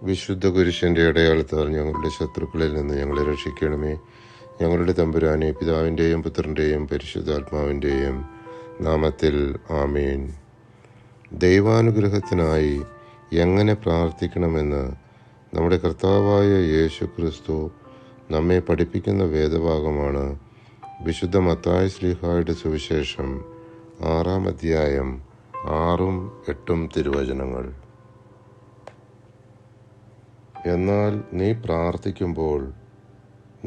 വിശുദ്ധ കുരിശിൻ്റെ അടയാളത്താൽ ഞങ്ങളുടെ ശത്രുക്കളിൽ നിന്ന് ഞങ്ങളെ രക്ഷിക്കണമേ. ഞങ്ങളുടെ തമ്പുരാനെ, പിതാവിൻ്റെയും പുത്രൻ്റെയും പരിശുദ്ധാത്മാവിൻ്റെയും നാമത്തിൽ ആമേൻ. ദൈവാനുഗ്രഹത്തിനായി എങ്ങനെ പ്രാർത്ഥിക്കണമെന്ന് നമ്മുടെ കർത്താവായ യേശു ക്രിസ്തു നമ്മെ പഠിപ്പിക്കുന്ന വേദഭാഗമാണ് വിശുദ്ധ മത്തായി ശ്ലീഹായുടെ സുവിശേഷം 6-ാം അധ്യായം 6-8 തിരുവചനങ്ങൾ. എന്നാൽ നീ പ്രാർത്ഥിക്കുമ്പോൾ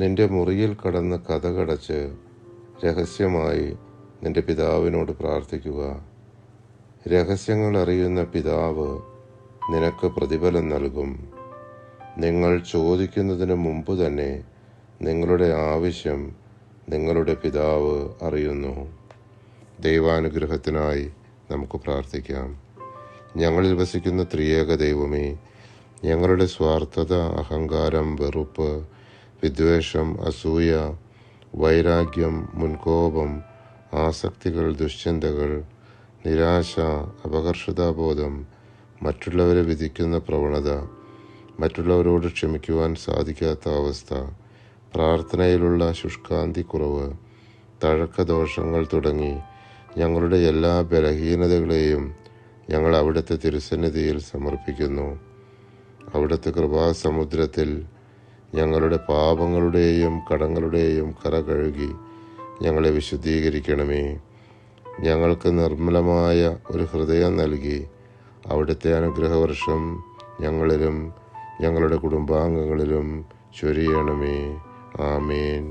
നിന്റെ മുറിയിൽ കടന്ന് കതകടച്ച് രഹസ്യമായി നിന്റെ പിതാവിനോട് പ്രാർത്ഥിക്കുക. രഹസ്യങ്ങൾ അറിയുന്ന പിതാവ് നിനക്ക് പ്രതിഫലം നൽകും. നിങ്ങൾ ചോദിക്കുന്നതിന് മുമ്പ് തന്നെ നിങ്ങളുടെ ആവശ്യം നിങ്ങളുടെ പിതാവ് അറിയുന്നു. ദൈവാനുഗ്രഹത്തിനായി നമുക്ക് പ്രാർത്ഥിക്കാം. ഞങ്ങളിൽ വസിക്കുന്ന ത്രിയേക ദൈവമേ, ഞങ്ങളുടെ സ്വാർത്ഥത, അഹങ്കാരം, വെറുപ്പ്, വിദ്വേഷം, അസൂയ, വൈരാഗ്യം, മുൻകോപം, ആസക്തികൾ, ദുശ്ചിന്തകൾ, നിരാശ, അപകർഷതാബോധം, മറ്റുള്ളവരെ വിധിക്കുന്ന പ്രവണത, മറ്റുള്ളവരോട് ക്ഷമിക്കുവാൻ സാധിക്കാത്ത അവസ്ഥ, പ്രാർത്ഥനയിലുള്ള ശുഷ്കാന്തിക്കുറവ്, തഴക്കദോഷങ്ങൾ തുടങ്ങി ഞങ്ങളുടെ എല്ലാ ബലഹീനതകളെയും ഞങ്ങൾ അവിടുത്തെ തിരുസന്നിധിയിൽ സമർപ്പിക്കുന്നു. അവിടുത്തെ കൃപാസമുദ്രത്തിൽ ഞങ്ങളുടെ പാപങ്ങളുടെയും കടങ്ങളുടെയും കറ കഴുകി ഞങ്ങളെ വിശുദ്ധീകരിക്കണമേ. ഞങ്ങൾക്ക് നിർമ്മലമായ ഒരു ഹൃദയം നൽകി അവിടുത്തെ അനുഗ്രഹവർഷം ഞങ്ങളിലും ഞങ്ങളുടെ കുടുംബാംഗങ്ങളിലും ചൊരിയണമേ. ആമേൻ.